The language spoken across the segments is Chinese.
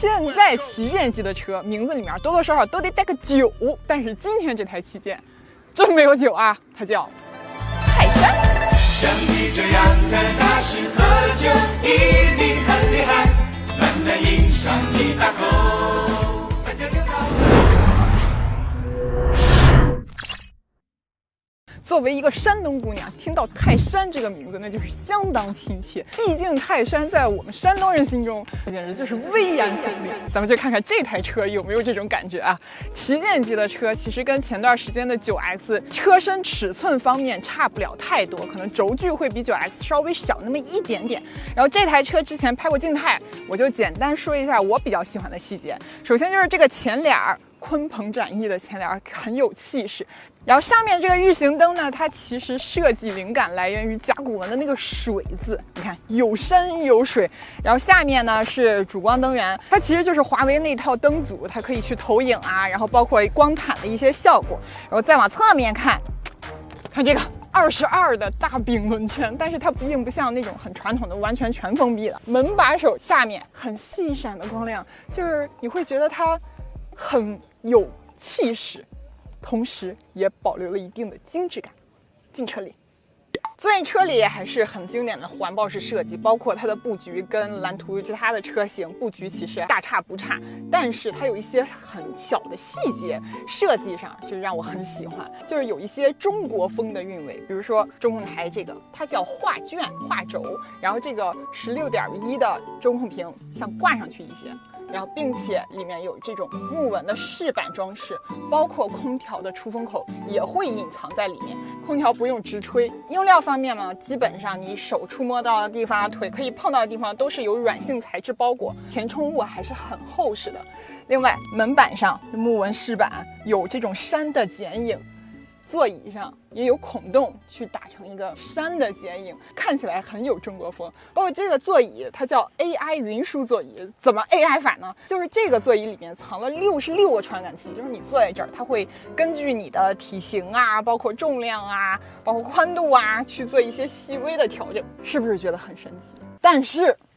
现在旗舰级的车名字里面多多少少都得带个9，但是今天这台旗舰真没有9啊，它叫泰山。像你这样的大师喝酒一定很厉害，暖暖迎上一大口，反正有道理。作为一个山东姑娘，听到泰山这个名字，那就是相当亲切。毕竟泰山在我们山东人心中，简直就是巍然耸立。咱们就看看这台车有没有这种感觉啊！旗舰级的车其实跟前段时间的9X 车身尺寸方面差不了太多，可能轴距会比9X 稍微小那么一点点。然后这台车之前拍过静态，我就简单说一下我比较喜欢的细节。首先就是这个前脸儿。鲲鹏展翼的前脸很有气势，然后上面这个日行灯呢，它其实设计灵感来源于甲骨文的那个水字，你看有山有水，然后下面呢是主光灯源，它其实就是华为那套灯组，它可以去投影啊，然后包括光毯的一些效果，然后再往侧面看，看这个22的大饼轮圈，但是它并不像那种很传统的完全全封闭的门把手下面很细闪的光亮，就是你会觉得它很有气势，同时也保留了一定的精致感。进车里，坐进车里还是很经典的环抱式设计，包括它的布局跟蓝图其他的车型布局其实大差不差，但是它有一些很小的细节设计上就让我很喜欢，就是有一些中国风的韵味。比如说中控台这个它叫画卷画轴，然后这个16.1的中控屏像挂上去一些，然后并且里面有这种木纹的饰板装饰，包括空调的出风口也会隐藏在里面，空调不用直吹。用料方面呢，基本上你手触摸到的地方，腿可以碰到的地方都是有软性材质包裹，填充物还是很厚实的。另外门板上木纹饰板有这种山的剪影，座椅上也有孔洞去打成一个山的剪影，看起来很有中国风。包括这个座椅它叫 AI 云舒座椅，怎么 AI 法呢？就是这个座椅里面藏了66个传感器，就是你坐在这儿，它会根据你的体型啊，包括重量啊，包括宽度啊，去做一些细微的调整，是不是觉得很神奇？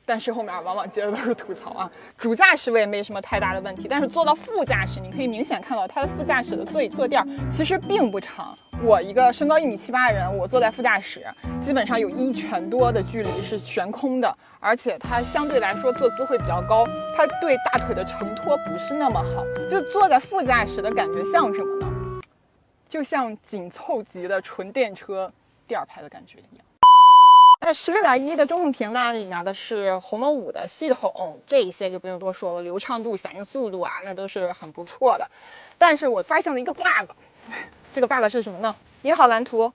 但是后面往往接的都是吐槽啊。主驾驶位没什么太大的问题，但是坐到副驾驶，你可以明显看到它的副驾驶的座椅坐垫其实并不长。我一个身高1.78米的人，我坐在副驾驶，基本上有1拳多的距离是悬空的，而且它相对来说坐姿会比较高，它对大腿的承托不是那么好。就坐在副驾驶的感觉像什么呢？就像紧凑级的纯电车第2排的感觉一样。16.1的中控屏呢，里面的是鸿蒙5的系统，这一些就不用多说了，流畅度、响应速度啊，那都是很不错的。但是我发现了一个 bug， 这个 bug 是什么呢？你好，蓝图。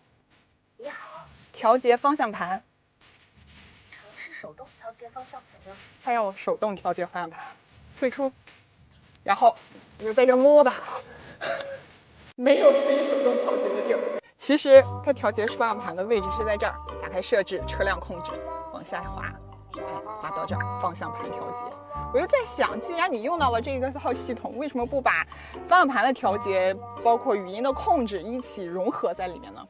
你好。调节方向盘。是手动调节方向盘的。它让我手动调节方向盘，退出，然后你就在这摸吧，没有非手动调节的地儿。其实它调节方向盘的位置是在这儿，打开设置车辆控制，往下滑，滑到这儿，方向盘调节。我就在想，既然你用到了这个套系统，为什么不把方向盘的调节包括语音的控制一起融合在里面呢？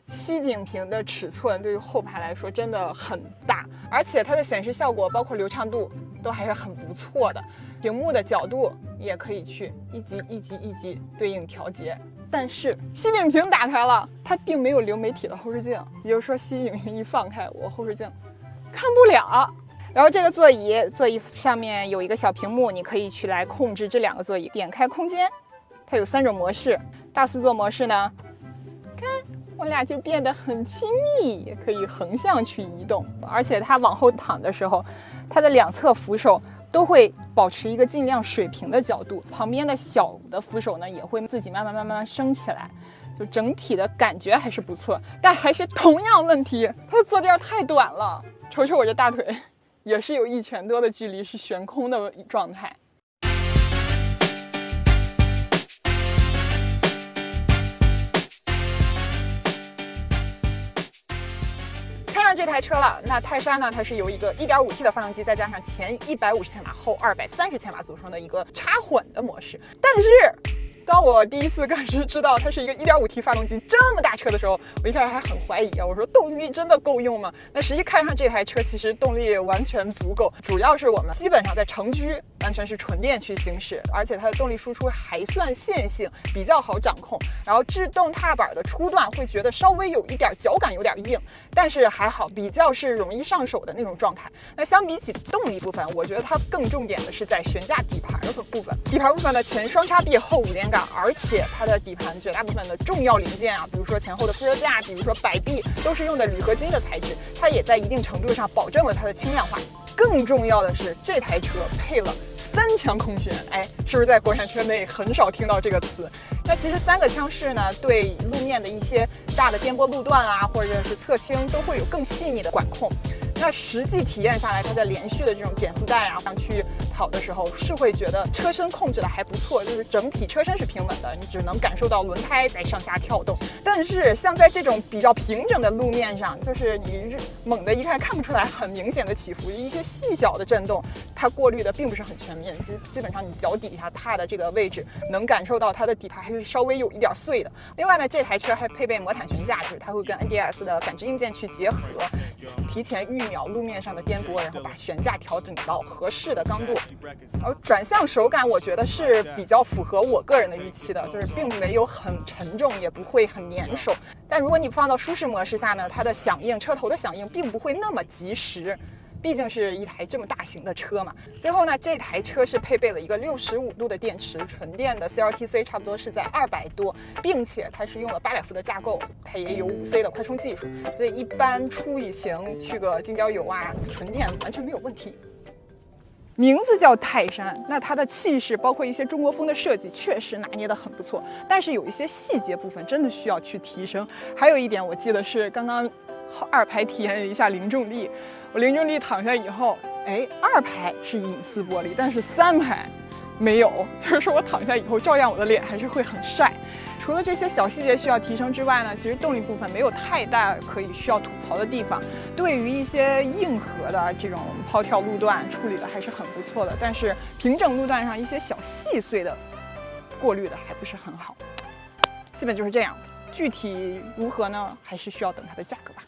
吸顶屏的尺寸对于后排来说真的很大，而且它的显示效果包括流畅度都还是很不错的，屏幕的角度也可以去一级对应调节。但是吸顶屏打开了，它并没有流媒体的后视镜，也就是说吸顶屏一放开，我后视镜看不了。然后这个座椅上面有一个小屏幕，你可以去来控制这2个座椅，点开空间，它有3种模式。大4座模式呢，看我俩就变得很亲密，可以横向去移动，而且它往后躺的时候，它的2侧扶手都会保持一个尽量水平的角度，旁边的小的扶手呢也会自己慢慢升起来，就整体的感觉还是不错。但还是同样问题，它的坐垫太短了，瞅瞅我这大腿，也是有1拳多的距离是悬空的状态。这台车了，那泰山呢？它是由一个 1.5T 的发动机，再加上前150千瓦、后230千瓦组成的一个插混的模式。但是当我第一次开始知道它是一个 1.5T 发动机这么大车的时候，我一开始还很怀疑啊，我说动力真的够用吗？那实际看上这台车，其实动力完全足够，主要是我们基本上在城区完全是纯电去行驶，而且它的动力输出还算线性，比较好掌控。然后制动踏板的初段会觉得稍微有一点脚感有点硬，但是还好，比较是容易上手的那种状态。那相比起动力部分，我觉得它更重点的是在悬架底盘的部分。底盘部分的前双叉臂后5连杆，而且它的底盘绝大部分的重要零件啊，比如说前后的副车架，比如说摆臂，都是用的铝合金的材质，它也在一定程度上保证了它的轻量化。更重要的是，这台车配了3腔空悬，哎，是不是在国产车内很少听到这个词？那其实3个腔室呢，对路面的一些大的颠簸路段啊，或者是侧倾，都会有更细腻的管控。那实际体验下来，它在连续的这种减速带啊上去跑的时候，是会觉得车身控制的还不错，就是整体车身是平稳的，你只能感受到轮胎在上下跳动。但是像在这种比较平整的路面上，就是你猛的一看不出来很明显的起伏，一些细小的震动，它过滤的并不是很全面，基本上你脚底下踏的这个位置，能感受到它的底盘还是稍微有一点碎的。另外呢，这台车还配备魔毯悬架，就是它会跟 NDS 的感知硬件去结合，提前预秒路面上的颠簸，然后把悬架调整到合适的刚度。而转向手感，我觉得是比较符合我个人的预期的，就是并没有很沉重，也不会很粘手。但如果你放到舒适模式下呢，它的响应，车头的响应并不会那么及时。毕竟是一台这么大型的车嘛。最后呢，这台车是配备了一个65度的电池，纯电的 CLTC 差不多是在200多，并且它是用了800伏的架构，它也有5C 的快充技术，所以一般出旅行去个京郊游啊，纯电完全没有问题。名字叫泰山，那它的气势，包括一些中国风的设计，确实拿捏得很不错。但是有一些细节部分真的需要去提升。还有一点，我记得是刚刚2排体验了一下零重力，我零重力躺下以后，哎，2排是隐私玻璃，但是3排没有，就是说我躺下以后，照样我的脸还是会很晒。除了这些小细节需要提升之外呢，其实动力部分没有太大可以需要吐槽的地方。对于一些硬核的这种抛跳路段处理的还是很不错的，但是平整路段上一些小细碎的过滤的还不是很好。基本就是这样，具体如何呢？还是需要等它的价格吧。